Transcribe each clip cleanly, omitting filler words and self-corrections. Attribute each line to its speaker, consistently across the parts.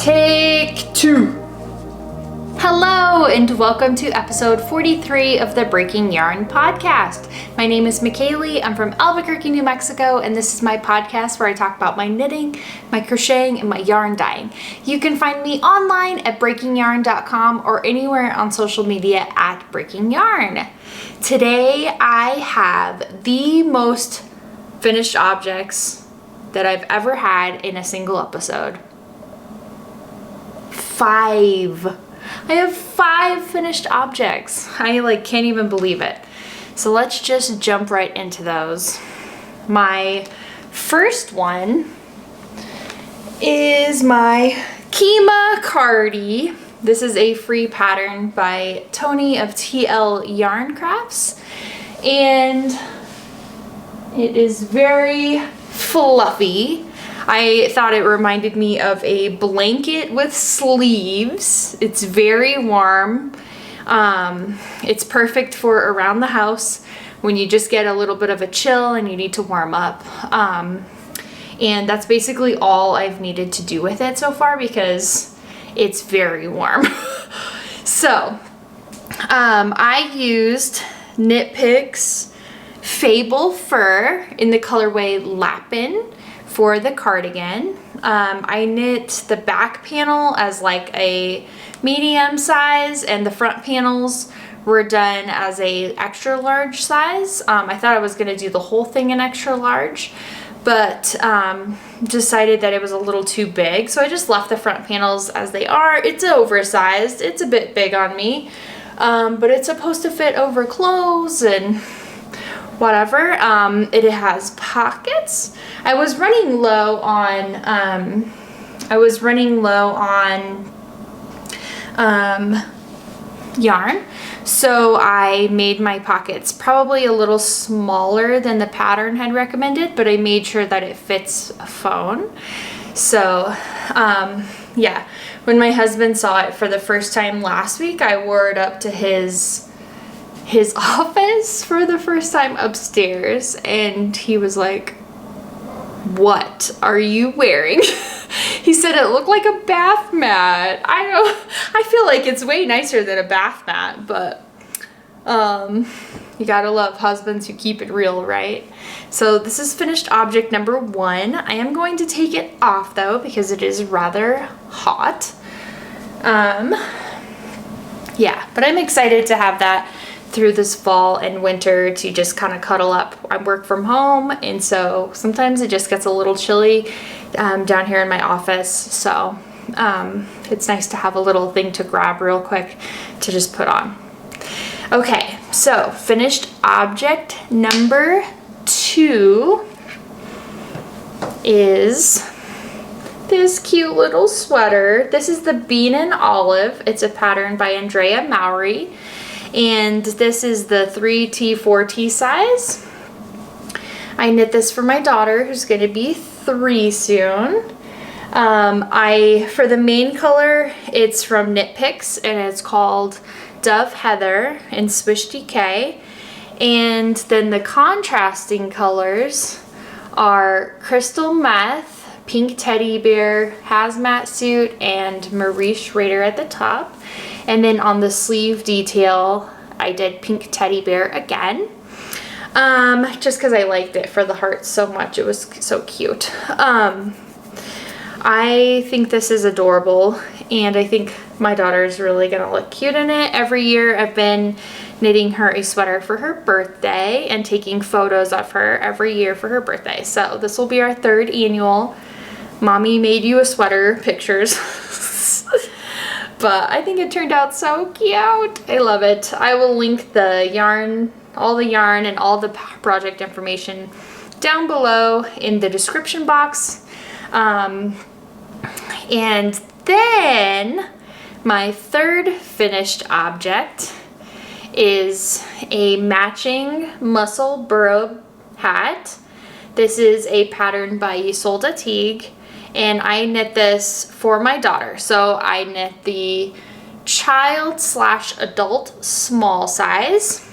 Speaker 1: Take two. Hello and welcome to episode 43 of the Breaking Yarn podcast. My name is Mikaylee. I'm from Albuquerque, New Mexico, and this is my podcast where I talk about my knitting, my crocheting, and my yarn dyeing. You can find me online at breakingyarn.com or anywhere on social media at Breaking Yarn. Today I have the most finished objects that I've ever had in a single episode. 5. I have 5 finished objects. I can't even believe it. So let's just jump right into those. My first one is my Kima Cardi. This is a free pattern by Tony of TL Yarn Crafts, and it is very fluffy. I thought it reminded me of a blanket with sleeves. It's very warm. It's perfect for around the house when you just get a little bit of a chill and you need to warm up. And that's basically all I've needed to do with it so far because it's very warm. So I used KnitPicks Fable Fur in the colorway Lapin for the cardigan. I knit the back panel as like a medium size and the front panels were done as a extra large size. I thought I was gonna do the whole thing in extra large, but decided that it was a little too big, so I just left the front panels as they are. It's oversized, it's a bit big on me, but it's supposed to fit over clothes and whatever. It has pockets. I was running low on yarn, so I made my pockets probably a little smaller than the pattern had recommended, but I made sure that it fits a phone. So yeah, when my husband saw it for the first time last week, I wore it up to his office for the first time upstairs, and he was like, "What are you wearing?" He said it looked like a bath mat. I feel like it's way nicer than a bath mat, but you gotta love husbands who keep it real, right? So this is finished object number 1. I am going to take it off though because it is rather hot. Yeah, but I'm excited to have that through this fall and winter to just kind of cuddle up. I work from home, and so sometimes it just gets a little chilly down here in my office, so it's nice to have a little thing to grab real quick to just put on. Okay, so finished object number 2 is this cute little sweater. This is the Bean and Olive. It's a pattern by Andrea Mowry, and this is the 3T4T size. I knit this for my daughter who's going to be 3 soon. For the main color, it's from KnitPicks and it's called Dove Heather and Swish DK. And then the contrasting colors are Crystal Meth, Pink Teddy Bear, Hazmat Suit, and Marie Schrader at the top. And then on the sleeve detail, I did Pink Teddy Bear again. Just because I liked it for the heart so much. It was so cute. I think this is adorable, and I think my daughter is really gonna look cute in it. Every year I've been knitting her a sweater for her birthday and taking photos of her every year for her birthday. So this will be our 3rd annual Mommy Made You a Sweater pictures. But I think it turned out so cute. I love it. I will link the yarn, all the yarn and all the project information down below in the description box. And then my 3rd finished object is a matching Musselburgh hat. This is a pattern by Isolde Teague, and I knit this for my daughter. So I knit the child/adult small size,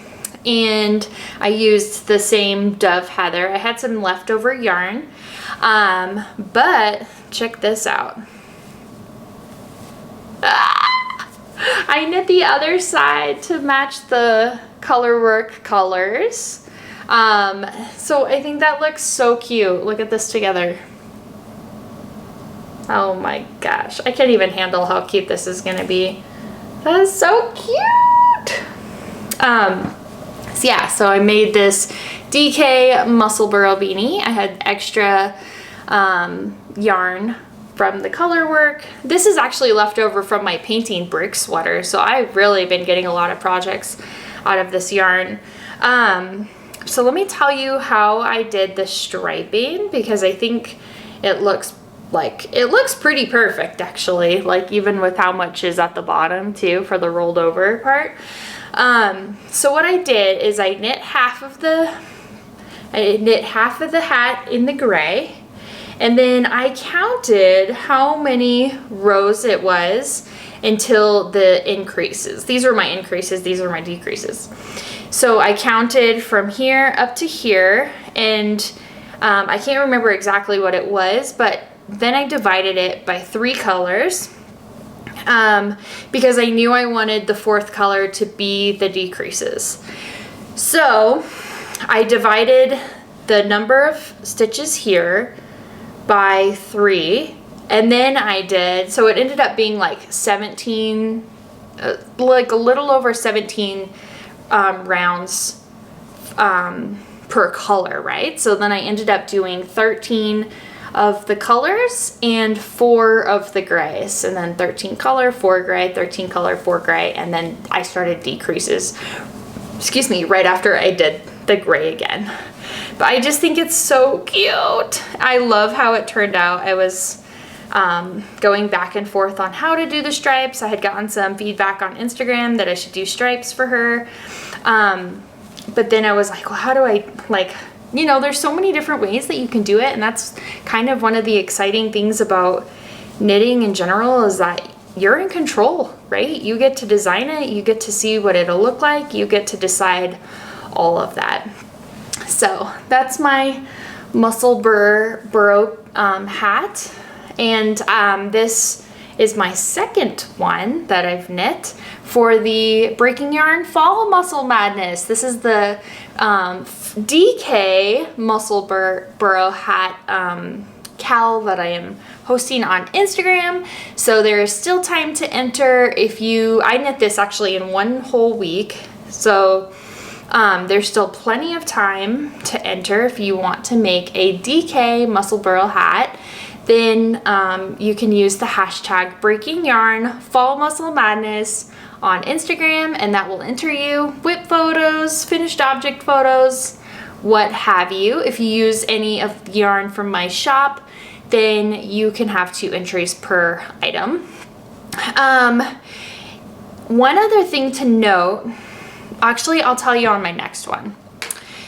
Speaker 1: and I used the same Dove Heather. I had some leftover yarn, but check this out. I knit the other side to match the color work colors. So I think that looks so cute. Look at this together. Oh my gosh, I can't even handle how cute this is gonna be. That is so cute. So yeah, so I made this DK Musselburgh beanie. I had extra yarn from the color work. This is actually left over from my painting brick sweater, so I've really been getting a lot of projects out of this yarn. So let me tell you how I did the striping, because I think it looks pretty perfect actually, like even with how much is at the bottom too for the rolled over part. So what I did is I knit half of the hat in the gray, and then I counted how many rows it was until the increases. These are my increases, these are my decreases. So I counted from here up to here, and I can't remember exactly what it was, but then I divided it by 3 colors because I knew I wanted the 4th color to be the decreases. So I divided the number of stitches here by 3, and then I did, so it ended up being like 17, like a little over 17 rounds per color, right? So then I ended up doing 13 of the colors and 4 of the grays, and then 13 color, 4 gray, 13 color, 4 gray, and then I started decreases, excuse me, right after I did the gray again. But I just think it's so cute. I love how it turned out. I was going back and forth on how to do the stripes. I had gotten some feedback on Instagram that I should do stripes for her. But then I was like, well, how do I, like, you know, there's so many different ways that you can do it, and that's kind of one of the exciting things about knitting in general, is that you're in control, right? You get to design it, you get to see what it'll look like, you get to decide all of that. So that's my Musselburgh hat, and this is my second one that I've knit for the Breaking Yarn Fall Muscle Madness. This is the DK Musselburgh hat cal that I am hosting on Instagram. So there is still time to enter. I knit this actually in 1 whole week. So there's still plenty of time to enter if you want to make a DK Musselburgh hat. Then you can use the hashtag Breaking Yarn Fall Muscle Madness on Instagram, and that will enter you WIP photos, finished object photos, what have you. If you use any of the yarn from my shop, then you can have 2 entries per item. One other thing to note, actually I'll tell you on my next one.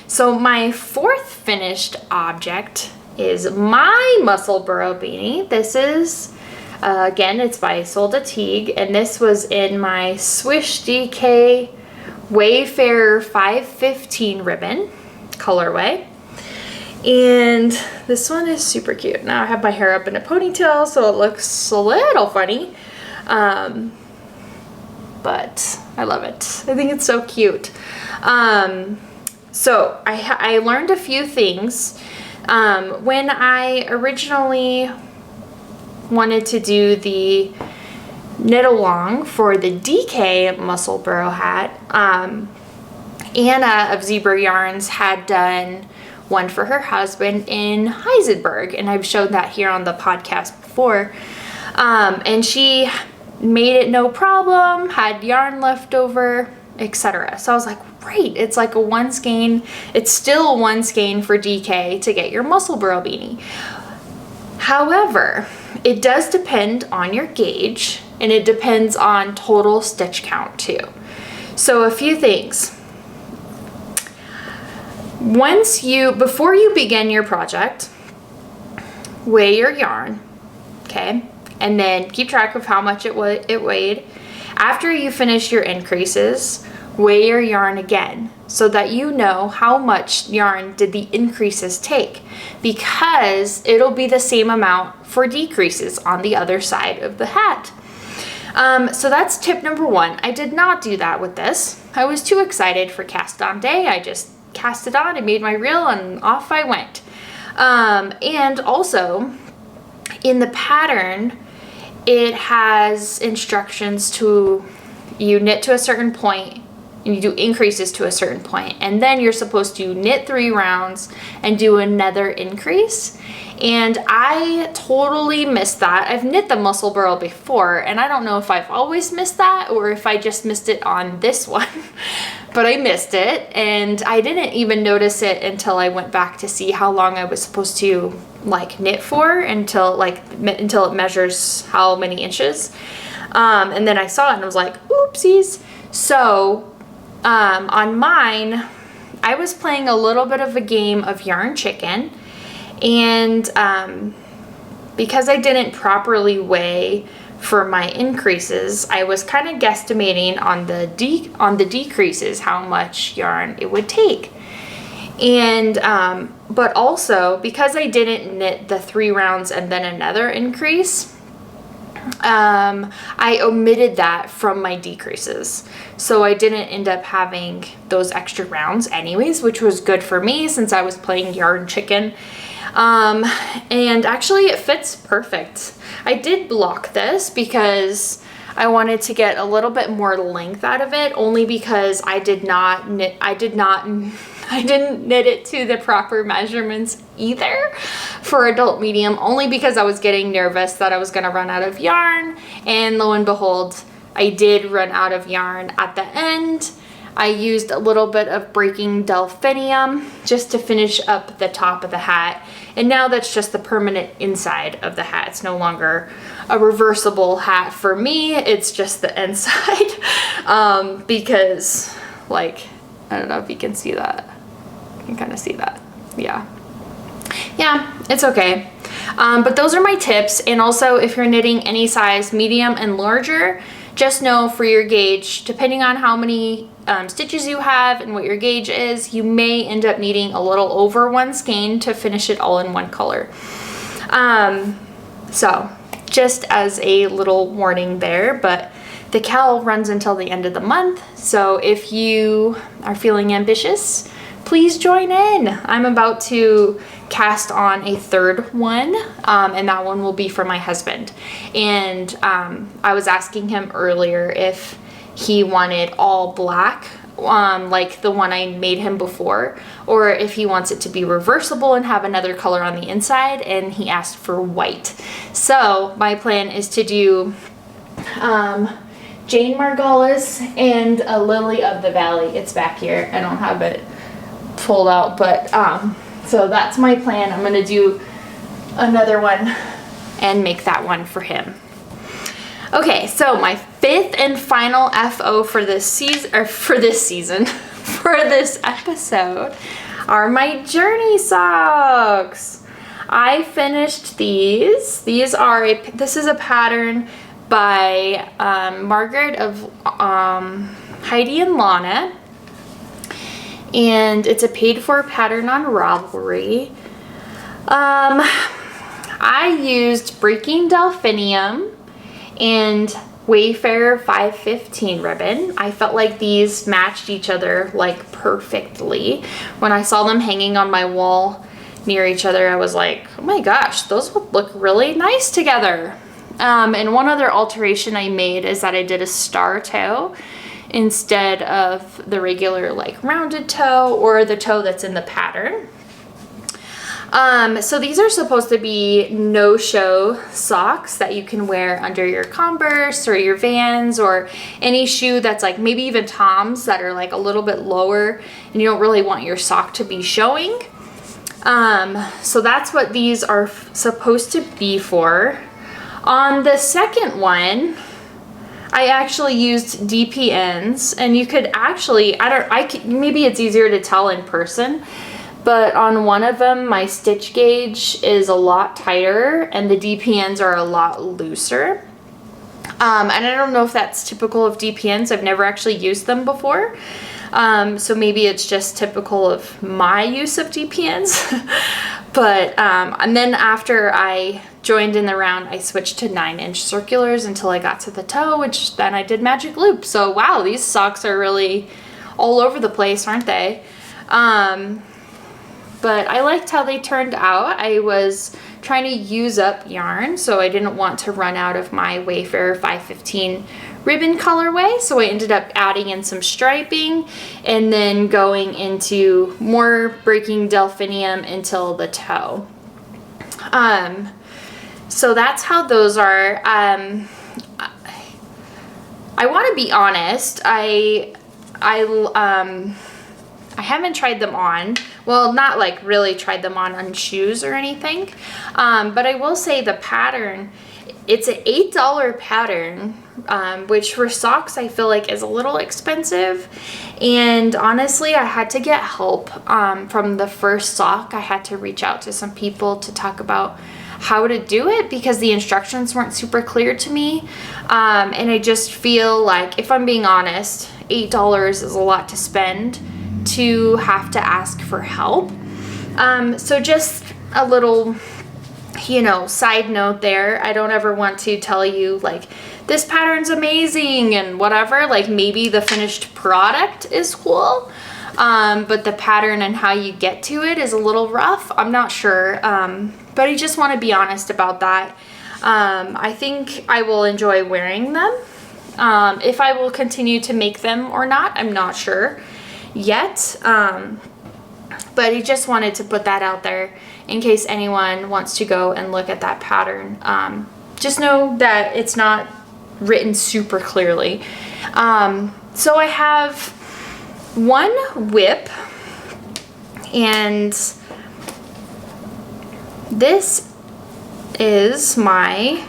Speaker 1: So my 4th finished object is my Musselburgh beanie. This is, again, it's by Solda Teague, and this was in my Swish DK Wayfarer 515 ribbon colorway. And this one is super cute. Now I have my hair up in a ponytail, so it looks a little funny. But I love it. I think it's so cute. So I learned a few things. When I originally wanted to do the knit along for the DK Musselburgh hat, Anna of Zebra Yarns had done one for her husband in Heisenberg, and I've showed that here on the podcast before. And she made it no problem, had yarn left over, etc. So I was like, great, it's like a 1 skein, it's still 1 skein for DK to get your Musselburgh beanie. However, it does depend on your gauge, and it depends on total stitch count too. So a few things. Before you begin your project, weigh your yarn, okay? And then keep track of how much it weighed. After you finish your increases, weigh your yarn again so that you know how much yarn did the increases take, because it'll be the same amount for decreases on the other side of the hat. So that's tip number 1. I did not do that with this. I was too excited for cast on day. I just cast it on and made my reel and off I went. And also in the pattern, it has instructions to, you knit to a certain point and you do increases to a certain point, and then you're supposed to knit 3 rounds and do another increase. And I totally missed that. I've knit the Musselburgh before, and I don't know if I've always missed that or if I just missed it on this one, but I missed it, and I didn't even notice it until I went back to see how long I was supposed to like knit for until it measures how many inches. And then I saw it and I was like, oopsies. So on mine, I was playing a little bit of a game of yarn chicken, and because I didn't properly weigh for my increases, I was kind of guesstimating on the decreases how much yarn it would take. And but also because I didn't knit the 3 rounds and then another increase, I omitted that from my decreases, so I didn't end up having those extra rounds anyways, which was good for me since I was playing yarn chicken. And actually it fits perfect. I did block this because I wanted to get a little bit more length out of it, only because I didn't knit it to the proper measurements either for adult medium, only because I was getting nervous that I was going to run out of yarn, and lo and behold, I did run out of yarn at the end. I used a little bit of breaking delphinium just to finish up the top of the hat, and now that's just the permanent inside of the hat. It's no longer a reversible hat for me, it's just the inside. Because, like, I don't know if you can see that. You can kind of see that. Yeah, it's okay. But those are my tips. And also, if you're knitting any size medium and larger, just know for your gauge, depending on how many stitches you have and what your gauge is, you may end up needing a little over 1 skein to finish it all in one color. So just as a little warning there, but the cowl runs until the end of the month, so if you are feeling ambitious, please join in. I'm about to cast on a 3rd one, and that one will be for my husband. And I was asking him earlier if he wanted all black, like the one I made him before, or if he wants it to be reversible and have another color on the inside, and he asked for white. So my plan is to do Jane Margolis and a Lily of the Valley. It's back here. I don't have it pulled out, but so that's my plan. I'm gonna do another one and make that one for him. Okay, so my 5th and final FO for this season, or for this season, for this episode, are my journey socks. I finished these. This is a pattern by Margaret of Heidi and Lana, and it's a paid for pattern on Ravelry. I used breaking delphinium and Wayfarer 515 ribbon. I felt like these matched each other like perfectly. When I saw them hanging on my wall near each other, I was like, oh my gosh, those would look really nice together. And one other alteration I made is that I did a star toe instead of the regular like rounded toe or the toe that's in the pattern. So these are supposed to be no-show socks that you can wear under your Converse or your Vans or any shoe that's like maybe even Toms that are like a little bit lower and you don't really want your sock to be showing. So that's what these are supposed to be for. On the second one, I actually used DPNs, and you could actually, maybe it's easier to tell in person, but on one of them, my stitch gauge is a lot tighter and the DPNs are a lot looser. And I don't know if that's typical of DPNs. I've never actually used them before. So maybe it's just typical of my use of DPNs. But, and then after I joined in the round, I switched to 9-inch circulars until I got to the toe, which then I did magic loop. So wow, these socks are really all over the place, aren't they? But I liked how they turned out. I was trying to use up yarn, so I didn't want to run out of my Wayfarer 515 ribbon colorway, so I ended up adding in some striping and then going into more breaking delphinium until the toe. So that's how those are. I want to be honest, I haven't tried them on. Well, not like really tried them on shoes or anything. But I will say the pattern, it's an $8 pattern, which for socks I feel like is a little expensive. And honestly, I had to get help from the first sock. I had to reach out to some people to talk about how to do it because the instructions weren't super clear to me. And I just feel like, if I'm being honest, $8 is a lot to spend to have to ask for help. So just a little, you know, side note there. I don't ever want to tell you like this pattern's amazing and whatever. Like maybe the finished product is cool, but the pattern and how you get to it is a little rough. I'm not sure, but I just want to be honest about that. I think I will enjoy wearing them. If I will continue to make them or not, I'm not sure yet, but I just wanted to put that out there in case anyone wants to go and look at that pattern. Just know that it's not written super clearly. So I have one WIP, and this is my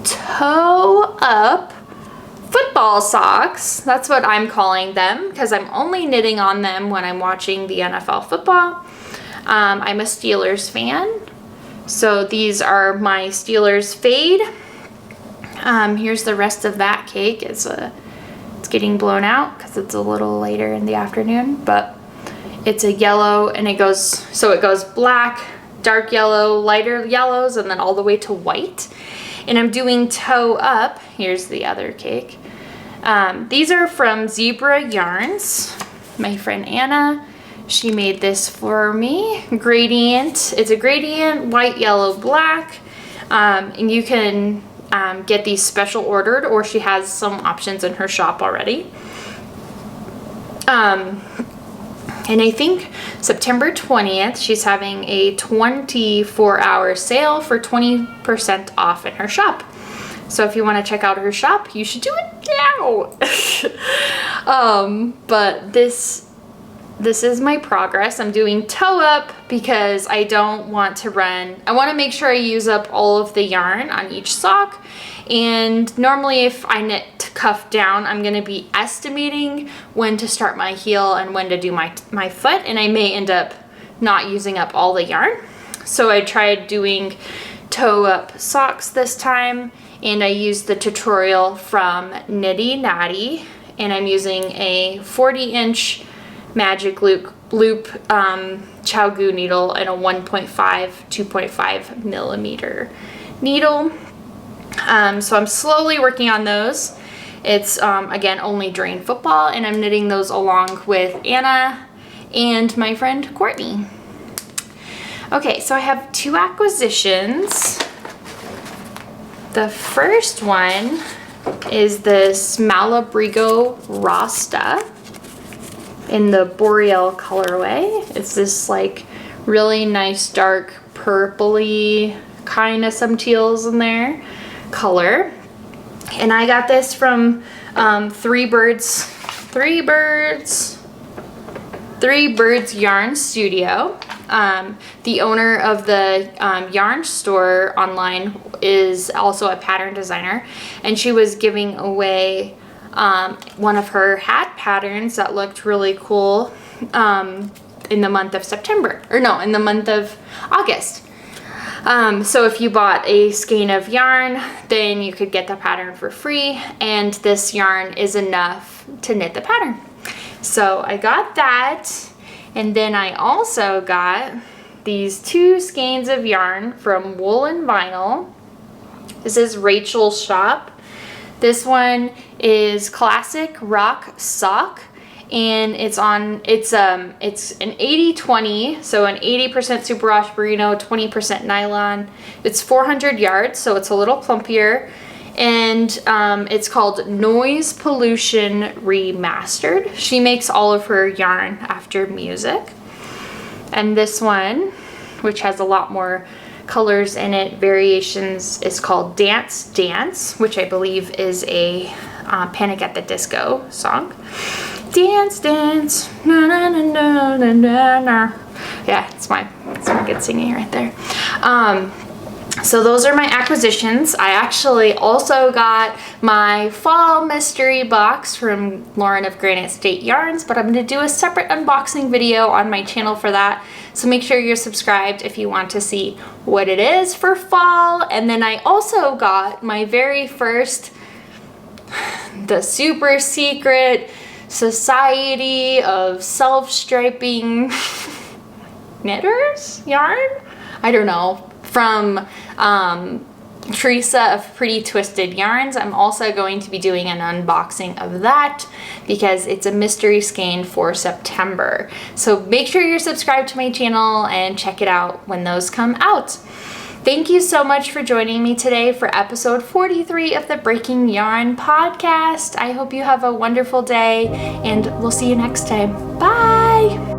Speaker 1: toe up football socks. That's what I'm calling them because I'm only knitting on them when I'm watching the NFL football. I'm a Steelers fan, so these are my Steelers fade. Here's the rest of that cake. It's getting blown out because it's a little later in the afternoon, but it's a yellow, and it goes black, dark yellow, lighter yellows, and then all the way to white. And I'm doing toe up. Here's the other cake. These are from Zebra Yarns. My friend Anna, she made this for me. Gradient. It's a gradient, white, yellow, black. And you can get these special ordered, or she has some options in her shop already. And I think September 20th, she's having a 24-hour sale for 20% off in her shop. So if you want to check out her shop, you should do it now. But this is my progress. I'm doing toe up because I don't want to run. I want to make sure I use up all of the yarn on each sock. And normally if I knit cuff down, I'm going to be estimating when to start my heel and when to do my foot, and I may end up not using up all the yarn. So I tried doing toe up socks this time, and I used the tutorial from Knitty Natty, and I'm using a 40-inch magic loop ChiaoGoo needle and a 2.5 millimeter needle. So I'm slowly working on those. It's again only drain football, and I'm knitting those along with Anna and my friend Courtney. Okay, so I have two acquisitions. The first one is this Malabrigo Rasta in the Boreal colorway. It's this like really nice dark purpley, kind of some teals in there color. And I got this from Three Birds Yarn Studio. The owner of the yarn store online is also a pattern designer, and she was giving away one of her hat patterns that looked really cool in the month of September, or no, in the month of August. So if you bought a skein of yarn, then you could get the pattern for free, and this yarn is enough to knit the pattern. So I got that, and then I also got these 2 skeins of yarn from Wool and Vinyl. This is Rachel's shop. This one is Classic Rock Sock, and it's an 80-20, so an 80% superwash merino, 20% nylon. It's 400 yards, so it's a little plumpier, and it's called Noise Pollution Remastered. She makes all of her yarn after music. And this one, which has a lot more colors in it, variations, is called Dance Dance, which I believe is a Panic at the Disco song. Dance Dance, na na na na na na na. Yeah, it's my good singing right there. So those are my acquisitions. I actually also got my fall mystery box from Lauren of Granite State Yarns, but I'm going to do a separate unboxing video on my channel for that. So make sure you're subscribed if you want to see what it is for fall. And then I also got my very first, the super secret Society of Self-Striping Knitters yarn? I don't know. From Teresa of Pretty Twisted Yarns. I'm also going to be doing an unboxing of that because it's a mystery skein for September. So make sure you're subscribed to my channel and check it out when those come out. Thank you so much for joining me today for episode 43 of the Breaking Yarn podcast. I hope you have a wonderful day, and we'll see you next time. Bye!